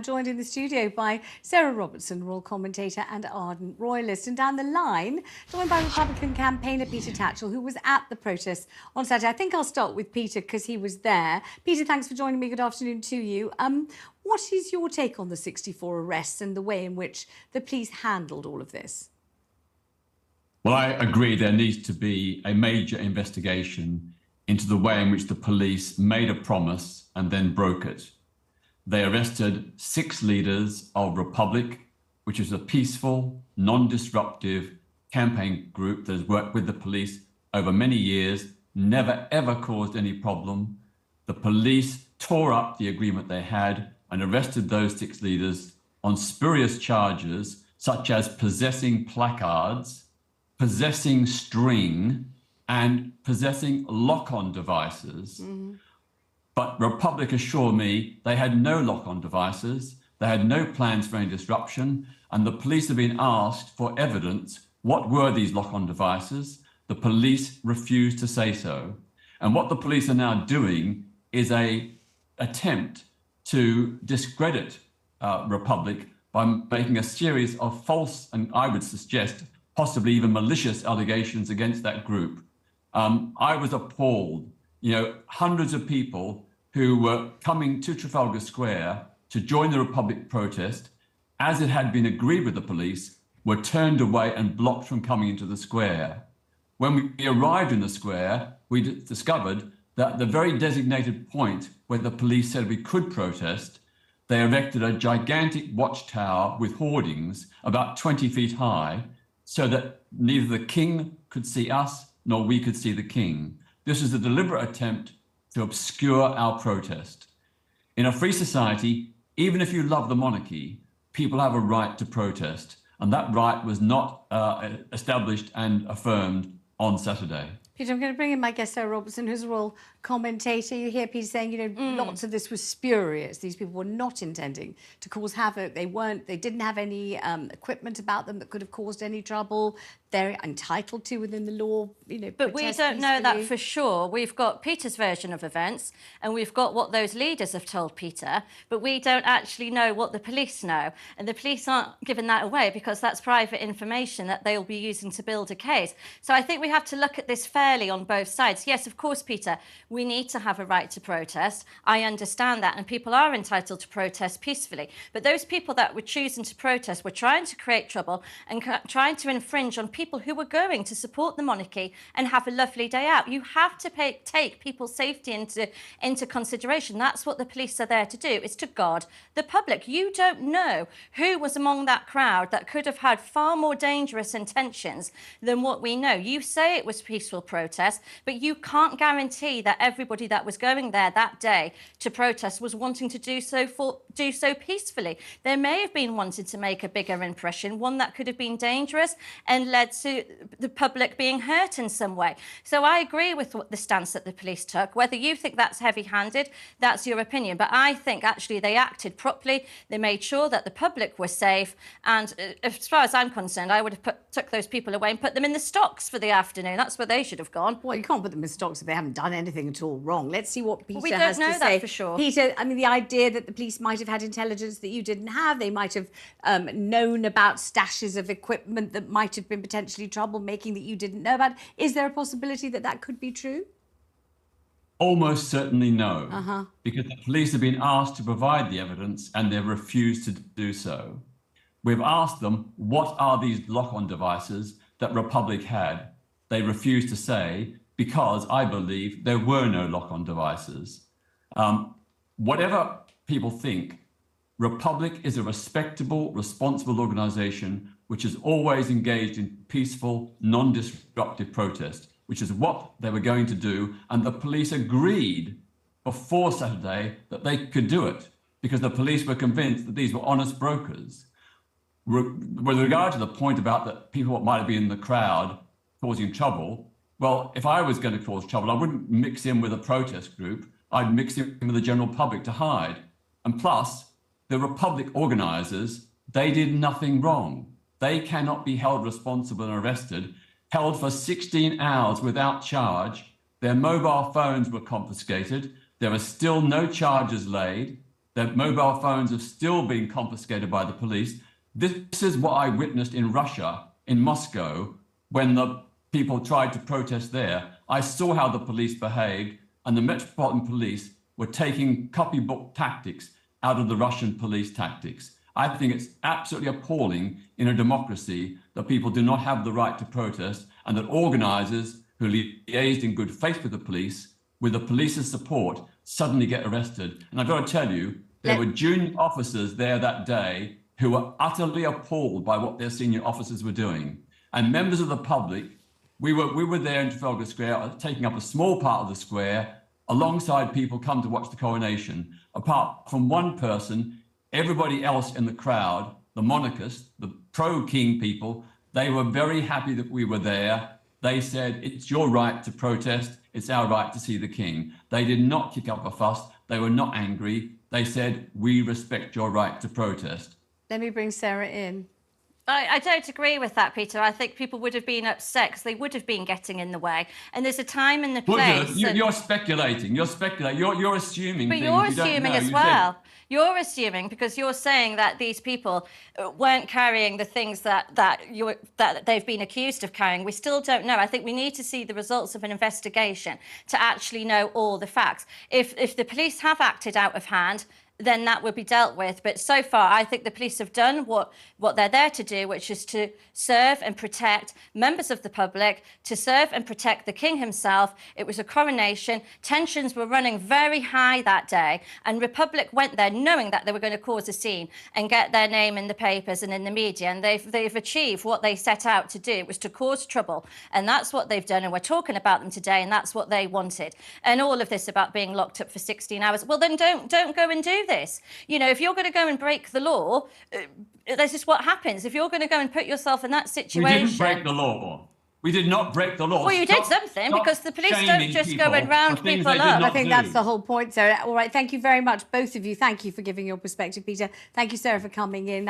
joined in the studio by Sarah Robertson, royal commentator and ardent royalist. And down the line, joined by Republican campaigner Peter Tatchell, who was at the protests on Saturday. I think I'll start with Peter because he was there. Peter, thanks for joining me. Good afternoon to you. What is your take on the 64 arrests and the way in which the police handled all of this? Well, I agree there needs to be a major investigation into the way in which the police made a promise and then broke it. They arrested 6 leaders of Republic, which is a peaceful, non-disruptive campaign group that has worked with the police over many years, never ever caused any problem. The police tore up the agreement they had and arrested those 6 leaders on spurious charges such as possessing placards, possessing string, and possessing lock-on devices. But Republic assured me they had no lock-on devices, they had no plans for any disruption, and the police have been asked for evidence. What were these lock-on devices? The police refused to say so. And what the police are now doing is an attempt to discredit Republic by making a series of false, and I would suggest possibly even malicious allegations against that group. I was appalled. Hundreds of people who were coming to Trafalgar Square to join the Republic protest, as it had been agreed with the police, were turned away and blocked from coming into the square. When we arrived in the square, we discovered that the very designated point where the police said we could protest, they erected a gigantic watchtower with hoardings about 20 feet high, so that neither the king could see us nor we could see the king. This is a deliberate attempt to obscure our protest. In a free society, even if you love the monarchy, people have a right to protest, and that right was not established and affirmed on Saturday. Peter, I'm going to bring in my guest, Sarah Robertson, who's a royal commentator. You hear Peter saying, lots of this was spurious. These people were not intending to cause havoc. They didn't have any equipment about them that could have caused any trouble. They're entitled to within the law, But we don't know that for sure. We've got Peter's version of events and we've got what those leaders have told Peter, but we don't actually know what the police know. And the police aren't giving that away because that's private information that they'll be using to build a case. So I think we have to look at this fairly on both sides. Yes, of course, Peter, we need to have a right to protest. I understand that, and people are entitled to protest peacefully. But those people that were choosing to protest were trying to create trouble and trying to infringe on people who were going to support the monarchy and have a lovely day out. You have to take people's safety into consideration. That's what the police are there to do, is to guard the public. You don't know who was among that crowd that could have had far more dangerous intentions than what we know. You say it was peaceful protest, but you can't guarantee that everybody that was going there that day to protest was wanting to do so peacefully. They may have been wanting to make a bigger impression, one that could have been dangerous and led to the public being hurt in some way. So I agree with the stance that the police took. Whether you think that's heavy-handed, that's your opinion. But I think actually they acted properly. They made sure that the public were safe. And as far as I'm concerned, I would have took those people away and put them in the stocks for the afternoon. That's where they should have gone. Well, you can't put them in stocks if they haven't done anything at all wrong. Let's see what Peter has to say. We don't know that for sure. Peter, I mean, the idea that the police might have had intelligence that you didn't have, they might have known about stashes of equipment that might have been potentially troublemaking that you didn't know about. Is there a possibility that that could be true? Almost certainly no, because the police have been asked to provide the evidence and they've refused to do so. We've asked them, what are these lock-on devices that Republic had? They refused to say, because I believe there were no lock-on devices. Whatever people think, Republic is a respectable, responsible organisation which is always engaged in peaceful, non-disruptive protest, which is what they were going to do. And the police agreed before Saturday that they could do it because the police were convinced that these were honest brokers. With regard to the point about that people might have been in the crowd causing trouble, well, if I was going to cause trouble, I wouldn't mix in with a protest group. I'd mix in with the general public to hide. And plus, the Republic organisers, they did nothing wrong. They cannot be held responsible and arrested, held for 16 hours without charge. Their mobile phones were confiscated. There are still no charges laid. Their mobile phones have still been confiscated by the police. This is what I witnessed in Russia, in Moscow, when the people tried to protest there. I saw how the police behaved, and the Metropolitan Police were taking copybook tactics out of the Russian police tactics. I think it's absolutely appalling in a democracy that people do not have the right to protest, and that organisers who liaised in good faith with the police's support, suddenly get arrested. And I've got to tell you, there were junior officers there that day who were utterly appalled by what their senior officers were doing. And members of the public, we were there in Trafalgar Square, taking up a small part of the square, alongside people come to watch the coronation. Apart from one person, everybody else in the crowd, the monarchists, the pro-king people, they were very happy that we were there. They said, it's your right to protest. It's our right to see the king. They did not kick up a fuss. They were not angry. They said, we respect your right to protest. Let me bring Sarah in. I don't agree with that, Peter. I think people would have been upset because they would have been getting in the way. And there's a time and the place. You're speculating. You're speculating. You're assuming but things you're you don't assuming know. as well. You're assuming because you're saying that these people weren't carrying the things that they've been accused of carrying. We still don't know. I think we need to see the results of an investigation to actually know all the facts. If the police have acted out of hand, then that will be dealt with. But so far, I think the police have done what they're there to do, which is to serve and protect members of the public, to serve and protect the king himself. It was a coronation. Tensions were running very high that day, and Republic went there knowing that they were going to cause a scene and get their name in the papers and in the media, and they've achieved what they set out to do. It was to cause trouble, and that's what they've done, and we're talking about them today, and that's what they wanted. And all of this about being locked up for 16 hours, well, then don't go and do this. You know, if you're going to go and break the law, this is what happens. If you're going to go and put yourself in that situation... We didn't break the law. We did not break the law. Well, you did something, because the police don't just go and round people up. I think that's the whole point, Sarah. All right, thank you very much, both of you. Thank you for giving your perspective, Peter. Thank you, Sarah, for coming in.